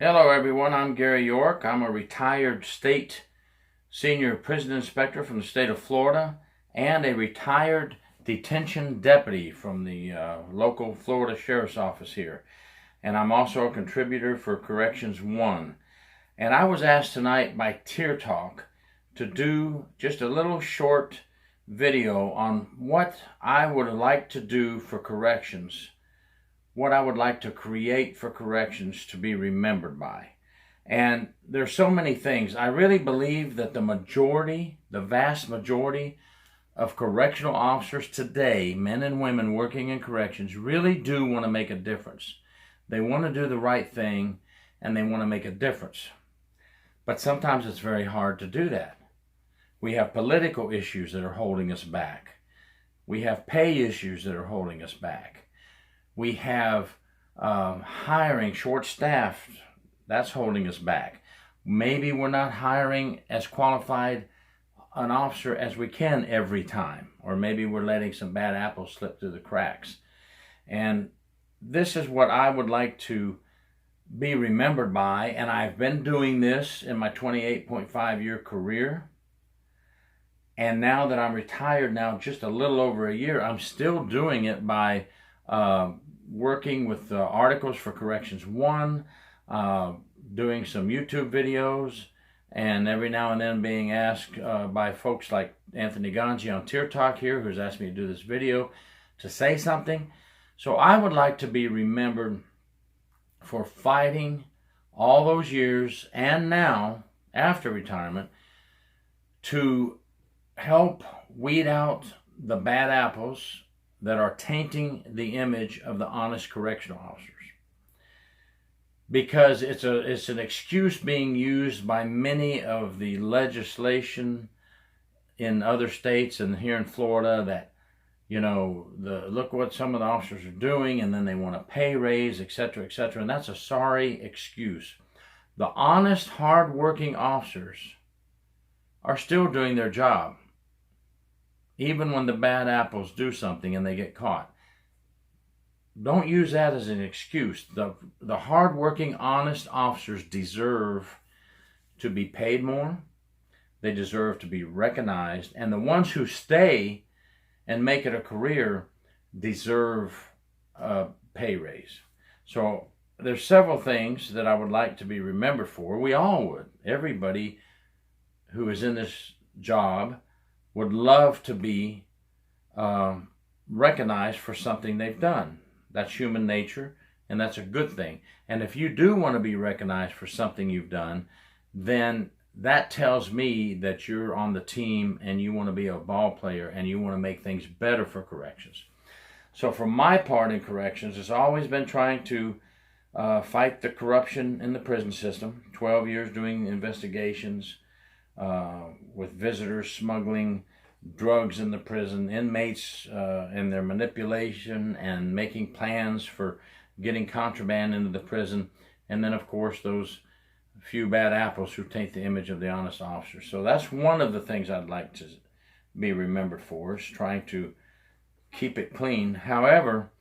Hello everyone, I'm Gary York. I'm a retired state senior prison inspector from the state of Florida and a retired detention deputy from the local Florida Sheriff's Office here. And I'm also a contributor for Corrections One. And I was asked tonight by Tear Talk to do just a little short video on what I would like to do for corrections, what I would like to create for corrections to be remembered by. And there's so many things. I really believe that the vast majority of correctional officers today, men and women working in corrections, really do want to make a difference. They want to do the right thing and they want to make a difference. But sometimes it's very hard to do that. We have political issues that are holding us back. We have pay issues that are holding us back. We have hiring, short-staffed, that's holding us back. Maybe we're not hiring as qualified an officer as we can every time, or maybe we're letting some bad apples slip through the cracks. And this is what I would like to be remembered by, and I've been doing this in my 28.5-year career. And now that I'm retired now just a little over a year, I'm still doing it by working with articles for Corrections One, doing some YouTube videos, and every now and then being asked by folks like Anthony Ganji on Tear Talk here, who's asked me to do this video, to say something. So I would like to be remembered for fighting all those years and now, after retirement, to help weed out the bad apples that are tainting the image of the honest correctional officers. Because it's an excuse being used by many of the legislation in other states and here in Florida that, look what some of the officers are doing, and then they want a pay raise, etc., etc. And that's a sorry excuse. The honest, hard-working officers are still doing their job, even when the bad apples do something and they get caught. Don't use that as an excuse. The hard-working, honest officers deserve to be paid more. They deserve to be recognized. And the ones who stay and make it a career deserve a pay raise. So there's several things that I would like to be remembered for. We all would. Everybody who is in this job would love to be recognized for something they've done. That's human nature, and that's a good thing. And if you do want to be recognized for something you've done, then that tells me that you're on the team and you want to be a ball player and you want to make things better for corrections. So for my part in corrections, it's always been trying to fight the corruption in the prison system. 12 years doing investigations, with visitors smuggling drugs in the prison, inmates and their manipulation and making plans for getting contraband into the prison, and then of course those few bad apples who taint the image of the honest officer. So that's one of the things I'd like to be remembered for, is trying to keep it clean. However,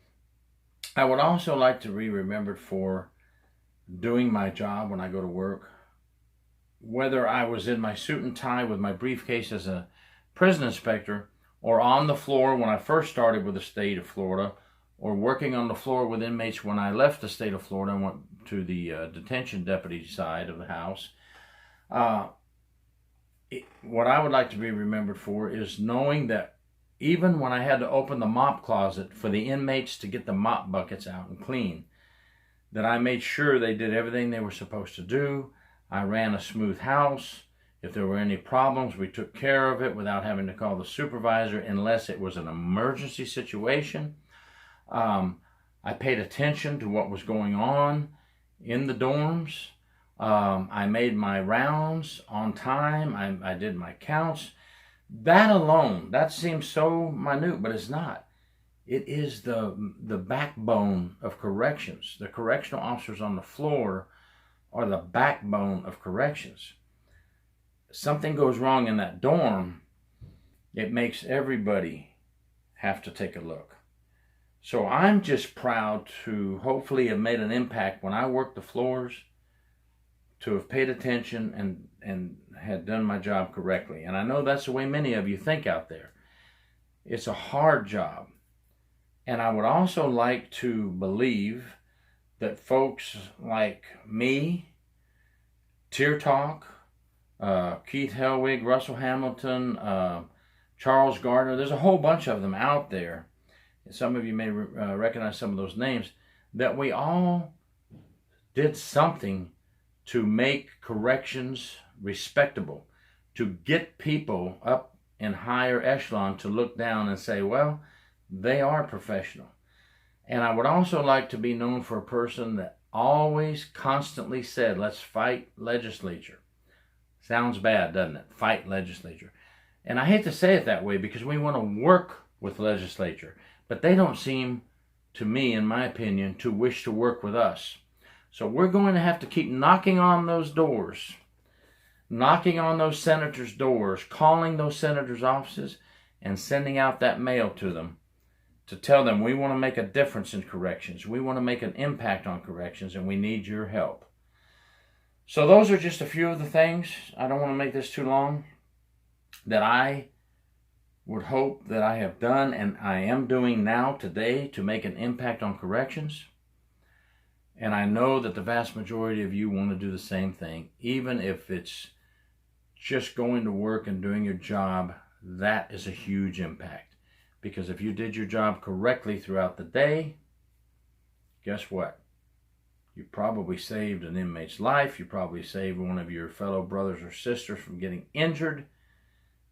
I would also like to be remembered for doing my job when I go to work. Whether I was in my suit and tie with my briefcase as a prison inspector, or on the floor when I first started with the state of Florida, or working on the floor with inmates when I left the state of Florida and went to the detention deputy side of the house, what I would like to be remembered for is knowing that even when I had to open the mop closet for the inmates to get the mop buckets out and clean, that I made sure they did everything they were supposed to do. I ran a smooth house. If there were any problems, we took care of it without having to call the supervisor unless it was an emergency situation. I paid attention to what was going on in the dorms. I made my rounds on time. I did my counts. That alone, that seems so minute, but it's not. It is the backbone of corrections. The correctional officers on the floor are the backbone of corrections. Something goes wrong in that dorm, it makes everybody have to take a look. So I'm just proud to hopefully have made an impact when I work the floors, to have paid attention and had done my job correctly. And I know that's the way many of you think out there. It's a hard job. And I would also like to believe that folks like me, Tear Talk, Keith Helwig, Russell Hamilton, Charles Gardner, there's a whole bunch of them out there. Some of you may recognize some of those names, that we all did something to make corrections respectable, to get people up in higher echelon to look down and say, well, they are professional. And I would also like to be known for a person that always constantly said, let's fight legislature. Sounds bad, doesn't it? Fight legislature. And I hate to say it that way because we want to work with legislature, but they don't seem, to me, in my opinion, to wish to work with us. So we're going to have to keep knocking on those doors, knocking on those senators' doors, calling those senators' offices, and sending out that mail to them to tell them we want to make a difference in corrections. We want to make an impact on corrections, and we need your help. So those are just a few of the things. I don't want to make this too long, that I would hope that I have done and I am doing now today to make an impact on corrections. And I know that the vast majority of you want to do the same thing, even if it's just going to work and doing your job. That is a huge impact. Because if you did your job correctly throughout the day, guess what? You probably saved an inmate's life. You probably saved one of your fellow brothers or sisters from getting injured.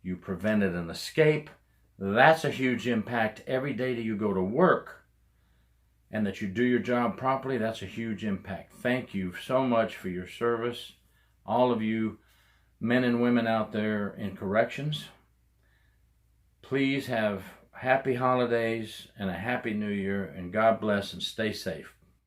You prevented an escape. That's a huge impact. Every day that you go to work and that you do your job properly, that's a huge impact. Thank you so much for your service. All of you men and women out there in corrections, please have happy holidays and a happy new year, and God bless and stay safe.